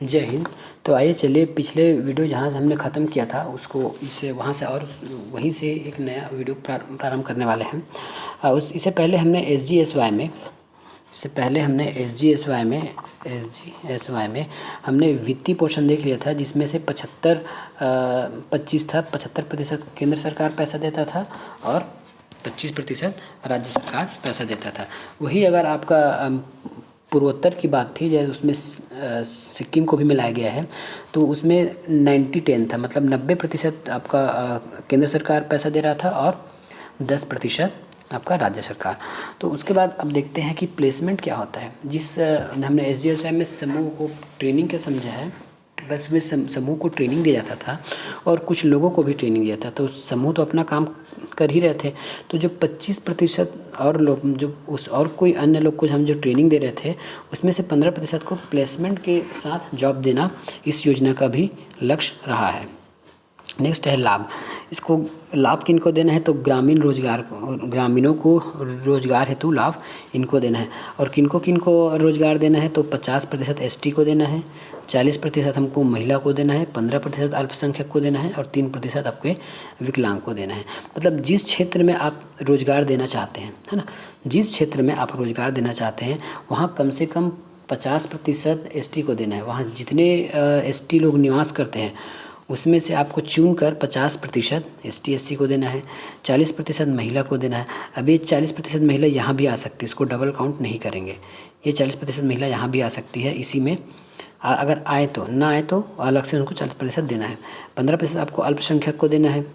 जय हिंद। तो आइए चलिए पिछले वीडियो जहाँ से हमने ख़त्म किया था उसको इससे वहाँ से और वहीं से एक नया वीडियो प्रारंभ करने वाले हैं। इससे पहले हमने एस जी एस वाई में हमने वित्तीय पोषण देख लिया था, जिसमें से 75% केंद्र सरकार पैसा देता था और 25% राज्य सरकार पैसा देता था। वही अगर आपका पूर्वोत्तर की बात थी, जैसे उसमें सिक्किम को भी मिलाया गया है, तो उसमें 90-10 था, मतलब 90% आपका केंद्र सरकार पैसा दे रहा था और 10% आपका राज्य सरकार। तो उसके बाद अब देखते हैं कि प्लेसमेंट क्या होता है। जिस हमने SGSY में समूह को ट्रेनिंग क्या समझा है, बस में समूह को ट्रेनिंग दिया जाता था और कुछ लोगों को भी ट्रेनिंग दिया था। तो समूह तो अपना काम कर ही रहे थे, तो जो 25% और लोग जो उस और कोई अन्य लोग को हम जो ट्रेनिंग दे रहे थे, उसमें से 15% को प्लेसमेंट के साथ जॉब देना इस योजना का भी लक्ष्य रहा है। नेक्स्ट है लाभ। इसको लाभ किनको देना है, तो ग्रामीणों को रोजगार हेतु लाभ इनको देना है। और किनको रोजगार देना है, तो 50% ST को देना है, 40% हमको महिला को देना है, 15% अल्पसंख्यक को देना है और 3% आपके विकलांग को देना है। मतलब जिस क्षेत्र में आप रोजगार देना चाहते हैं, है ना, जिस क्षेत्र में आप रोजगार देना चाहते हैं वहाँ कम से कम 50% ST को देना है। वहाँ जितने ST लोग निवास करते हैं उसमें से आपको चुन कर 50% ST SC को देना है, 40% महिला को देना है। अब ये 40% महिला यहाँ भी आ सकती है, इसको डबल काउंट नहीं करेंगे। ये 40% महिला यहाँ भी आ सकती है, इसी में अगर आए तो, ना आए तो अलग से उनको 40% देना है। 15% आपको अल्पसंख्यक को देना है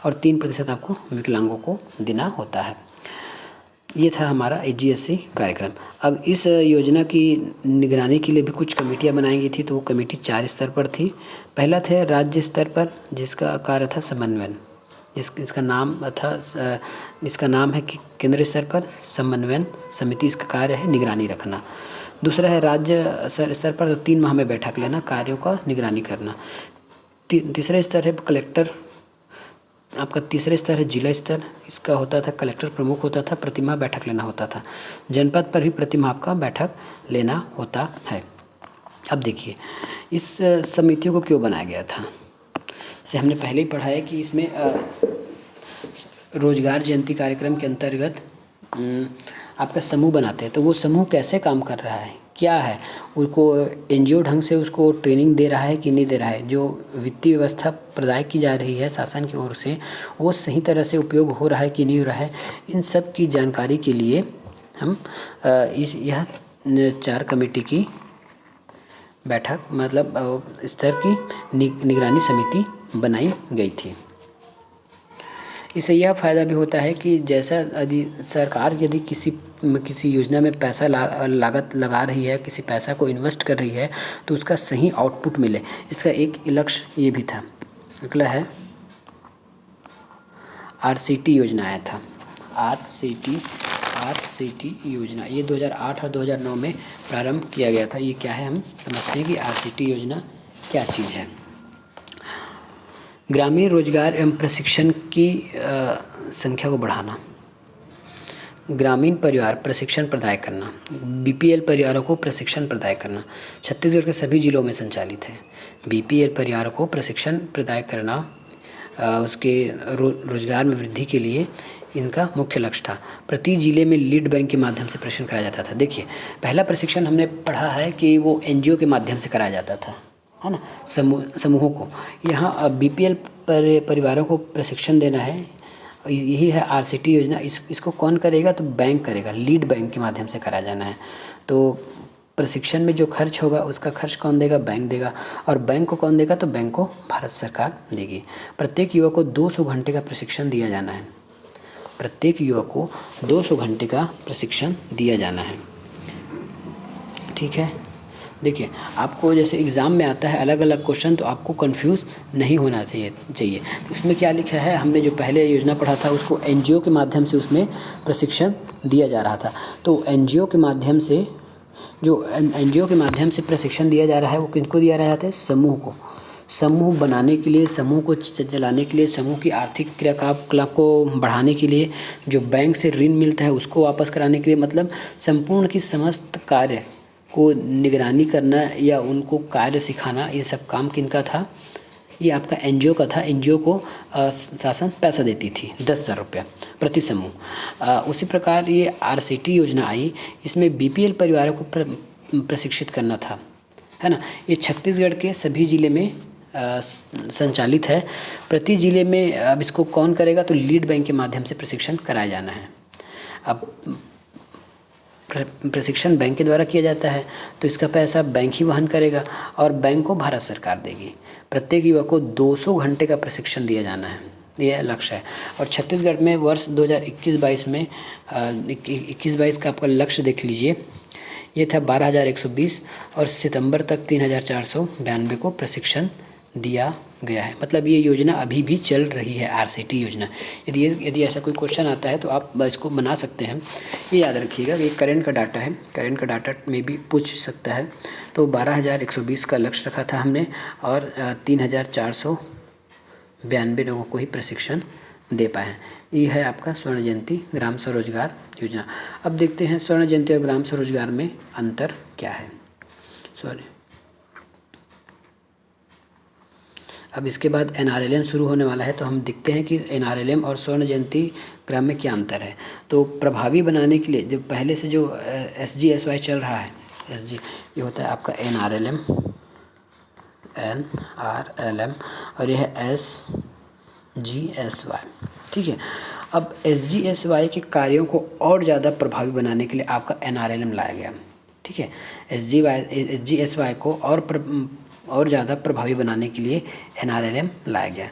और 3% आपको विकलांगों को देना होता है। ये था हमारा SGSC कार्यक्रम। अब इस योजना की निगरानी के लिए भी कुछ कमेटियां बनाई गई थी, तो वो कमेटी 4 स्तर पर थी। पहला था राज्य स्तर पर, जिसका कार्य था समन्वयन, इसका नाम है कि केंद्र स्तर पर समन्वयन समिति, इसका कार्य है निगरानी रखना। दूसरा है राज्य स्तर पर, तो 3 माह में बैठक लेना, कार्यों का निगरानी करना। तीसरा स्तर है कलेक्टर, आपका तीसरा स्तर है जिला स्तर, इसका होता था कलेक्टर प्रमुख होता था, प्रतिमाह बैठक लेना होता था। जनपद पर भी प्रतिमाह आपका बैठक लेना होता है। अब देखिए इस समितियों को क्यों बनाया गया था। जैसे हमने पहले ही पढ़ा है कि इसमें रोजगार जयंती कार्यक्रम के अंतर्गत आपका समूह बनाते हैं, तो वो समूह कैसे काम कर रहा है, क्या है, उसको NGO ढंग से उसको ट्रेनिंग दे रहा है कि नहीं दे रहा है, जो वित्तीय व्यवस्था प्रदान की जा रही है शासन की ओर से वो सही तरह से उपयोग हो रहा है कि नहीं हो रहा है, इन सब की जानकारी के लिए हम यह 4 कमेटी की बैठक, मतलब स्तर की निगरानी समिति बनाई गई थी। इससे यह फ़ायदा भी होता है कि जैसा यदि सरकार यदि किसी योजना में पैसा लागत लगा रही है, किसी पैसा को इन्वेस्ट कर रही है, तो उसका सही आउटपुट मिले, इसका एक लक्ष्य ये भी था। अगला है RCT योजना आया था। RCT योजना ये 2008 और 2009 में प्रारंभ किया गया था। ये क्या है, हम समझते हैं कि RCT योजना क्या चीज़ है। ग्रामीण रोजगार एवं प्रशिक्षण की संख्या को बढ़ाना, ग्रामीण परिवार प्रशिक्षण प्रदान करना, BPL परिवारों को प्रशिक्षण प्रदान करना, छत्तीसगढ़ के सभी जिलों में संचालित है। BPL परिवारों को प्रशिक्षण प्रदान करना उसके रोजगार में वृद्धि के लिए इनका मुख्य लक्ष्य था। प्रति जिले में लीड बैंक के माध्यम से प्रशिक्षण कराया जाता था। देखिए पहला प्रशिक्षण हमने पढ़ा है कि वो NGO के माध्यम से कराया जाता था, है ना, समूहों को। यहाँ BPL परिवारों को प्रशिक्षण देना है, यही है RCT योजना। इसको कौन करेगा, तो बैंक करेगा, लीड बैंक के माध्यम से कराया जाना है। तो प्रशिक्षण में जो खर्च होगा उसका खर्च कौन देगा, बैंक देगा। और बैंक को कौन देगा, तो बैंक को भारत सरकार देगी। प्रत्येक युवक को 200 घंटे का प्रशिक्षण दिया जाना है, प्रत्येक युवक को 200 घंटे का प्रशिक्षण दिया जाना है। ठीक है, देखिए आपको जैसे एग्ज़ाम में आता है अलग अलग क्वेश्चन, तो आपको कंफ्यूज नहीं होना चाहिए। उसमें क्या लिखा है, हमने जो पहले योजना पढ़ा था उसको NGO के माध्यम से उसमें प्रशिक्षण दिया जा रहा था। तो NGO के माध्यम से प्रशिक्षण दिया जा रहा है, वो किनको दिया रहा है, समूह को। समूह बनाने के लिए, समूह को चलाने के लिए, समूह की आर्थिक क्रियाकलाप को बढ़ाने के लिए, जो बैंक से ऋण मिलता है उसको वापस कराने के लिए, मतलब संपूर्ण की समस्त कार्य को निगरानी करना या उनको कार्य सिखाना, ये सब काम किनका था? ये आपका एनजीओ का था। एनजीओ को शासन पैसा देती थी 10,000 रुपया प्रति समूह। उसी प्रकार ये आरसीटी योजना आई, इसमें बीपीएल परिवारों को प्रशिक्षित करना था, है ना। ये छत्तीसगढ़ के सभी ज़िले में संचालित है। प्रति ज़िले में अब इसको कौन करेगा? तो लीड बैंक के माध्यम से प्रशिक्षण कराया जाना है। अब प्रशिक्षण बैंक के द्वारा किया जाता है तो इसका पैसा बैंक ही वहन करेगा और बैंक को भारत सरकार देगी। प्रत्येक युवक को 200 घंटे का प्रशिक्षण दिया जाना है, यह लक्ष्य है। और छत्तीसगढ़ में वर्ष 2021-22 में 21-22 का आपका लक्ष्य देख लीजिए, ये था 12,120 और सितंबर तक 3,492 को प्रशिक्षण दिया गया है। मतलब ये योजना अभी भी चल रही है, आरसीटी योजना। यदि ऐसा कोई क्वेश्चन आता है तो आप इसको बना सकते हैं। ये याद रखिएगा, ये करंट का डाटा है, करंट का डाटा में भी पूछ सकता है। तो 12,120 का लक्ष्य रखा था हमने और 3,492 लोगों को ही प्रशिक्षण दे पाए हैं। ये है आपका स्वर्ण जयंती ग्राम स्वरोजगार योजना। अब देखते हैं स्वर्ण जयंती और ग्राम स्वरोजगार में अंतर क्या है। अब इसके बाद एनआरएलएम शुरू होने वाला है, तो हम देखते हैं कि एनआरएलएम और स्वर्ण जयंती ग्राम में क्या अंतर है। तो प्रभावी बनाने के लिए जो पहले से जो SGSY चल रहा है, ये होता है आपका एनआरएलएम और यह है SGSY, ठीक है। अब SGSY के कार्यों को और ज़्यादा प्रभावी बनाने के लिए आपका एनआरएलएम लाया गया, ठीक है। SGSY को और ज़्यादा प्रभावी बनाने के लिए एनआरएलएम लाया गया।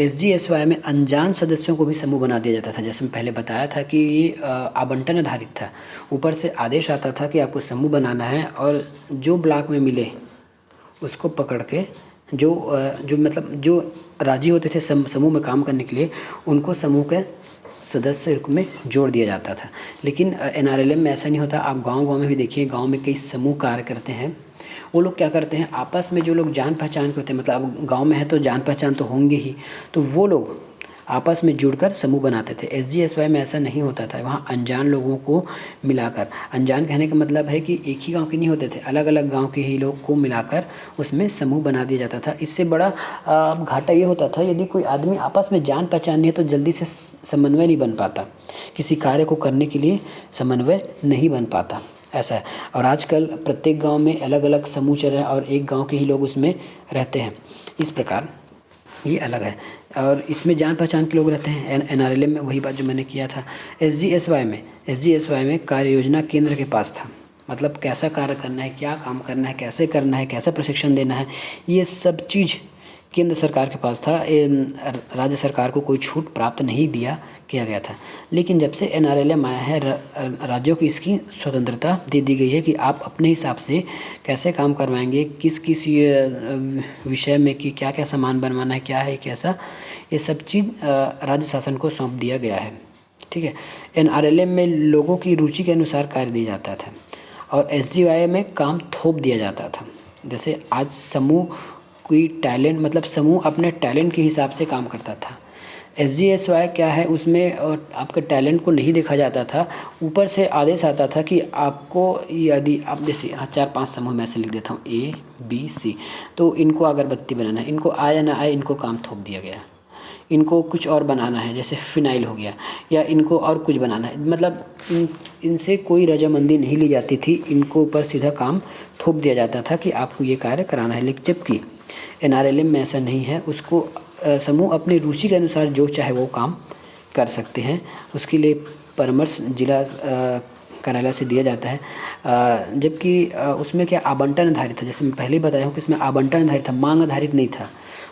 SGSY में अनजान सदस्यों को भी समूह बना दिया जाता था। जैसे मैं पहले बताया था कि ये आवंटन आधारित था, ऊपर से आदेश आता था कि आपको समूह बनाना है और जो ब्लॉक में मिले उसको पकड़ के जो राजी होते थे समूह में काम करने के लिए, उनको समूह के सदस्य में जोड़ दिया जाता था। लेकिन एनआरएलएम में ऐसा नहीं होता। आप गांव में भी देखिए, गांव में कई समूह कार्य करते हैं। वो लोग क्या करते हैं, आपस में जो लोग जान पहचान के होते हैं, मतलब अब गांव में है तो जान पहचान तो होंगे ही, तो वो लोग आपस में जुड़कर समूह बनाते थे। SGSY में ऐसा नहीं होता था। वहाँ अनजान लोगों को मिलाकर, अनजान कहने का मतलब है कि एक ही गांव के नहीं होते थे, अलग अलग गांव के ही लोग को मिलाकर उसमें समूह बना दिया जाता था। इससे बड़ा घाटा ये होता था, यदि कोई आदमी आपस में जान पहचान नहीं है तो जल्दी से समन्वय नहीं बन पाता, किसी कार्य को करने के लिए समन्वय नहीं बन पाता, ऐसा है। और आजकल प्रत्येक गांव में अलग अलग समूह चल रहा है और एक गांव के ही लोग उसमें रहते हैं। इस प्रकार ये अलग है और इसमें जान पहचान के लोग रहते हैं। एनआरएलएम में वही बात जो मैंने किया था। SGSY में कार्य योजना केंद्र के पास था, मतलब कैसा कार्य करना है, क्या काम करना है, कैसे करना है, कैसा प्रशिक्षण देना है, ये सब चीज़ केंद्र सरकार के पास था। राज्य सरकार को कोई छूट प्राप्त नहीं किया गया था। लेकिन जब से एनआरएलएम आया है, राज्यों को इसकी स्वतंत्रता दे दी गई है कि आप अपने हिसाब से कैसे काम करवाएंगे, किस विषय में कि क्या क्या सामान बनवाना है, क्या है कैसा, ये सब चीज़ राज्य शासन को सौंप दिया गया है, ठीक है। एनआरएलएम में लोगों की रुचि के अनुसार कार्य दिया जाता था और SGY में काम थोप दिया जाता था। जैसे आज समूह कोई टैलेंट, मतलब समूह अपने टैलेंट के हिसाब से काम करता था। SGSY क्या है, उसमें आपके टैलेंट को नहीं देखा जाता था। ऊपर से आदेश आता था कि आपको, यदि आप जैसे 4-5 समूह में ऐसे लिख देता हूँ ABC, तो इनको अगरबत्ती बनाना है, इनको आए या ना आए, इनको काम थोप दिया गया। इनको कुछ और बनाना है, जैसे फिनाइल हो गया, या इनको और कुछ बनाना है, मतलब इनसे कोई रजामंदी नहीं ली जाती थी, इनको ऊपर सीधा काम थोप दिया जाता था कि आपको ये कार्य कराना है। लेकिन जबकि एनआरएलएम में ऐसा नहीं है, उसको समूह अपनी रुचि के अनुसार जो चाहे वो काम कर सकते हैं। उसके लिए परामर्श जिला कार्यालय से दिया जाता है। जबकि उसमें क्या आवंटन आधारित था, जैसे मैं पहले ही बताया हूँ कि इसमें आवंटन आधारित था, मांग आधारित नहीं था।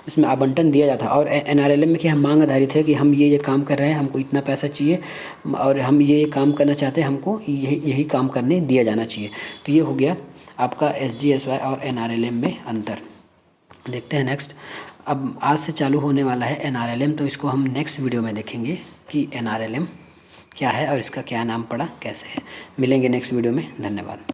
उसमें आवंटन दिया जाता है। और एनआरएलएम में क्या मांग आधारित है कि हम ये काम कर रहे हैं, हमको इतना पैसा चाहिए और हम ये काम करना चाहते हैं, हमको यही काम करने दिया जाना चाहिए। तो ये हो गया आपका SGSY और एनआरएलएम में अंतर। देखते हैं नेक्स्ट। अब आज से चालू होने वाला है एनआरएलएम, तो इसको हम नेक्स्ट वीडियो में देखेंगे कि एनआरएलएम क्या है और इसका क्या नाम पड़ा, कैसे है। मिलेंगे नेक्स्ट वीडियो में। धन्यवाद।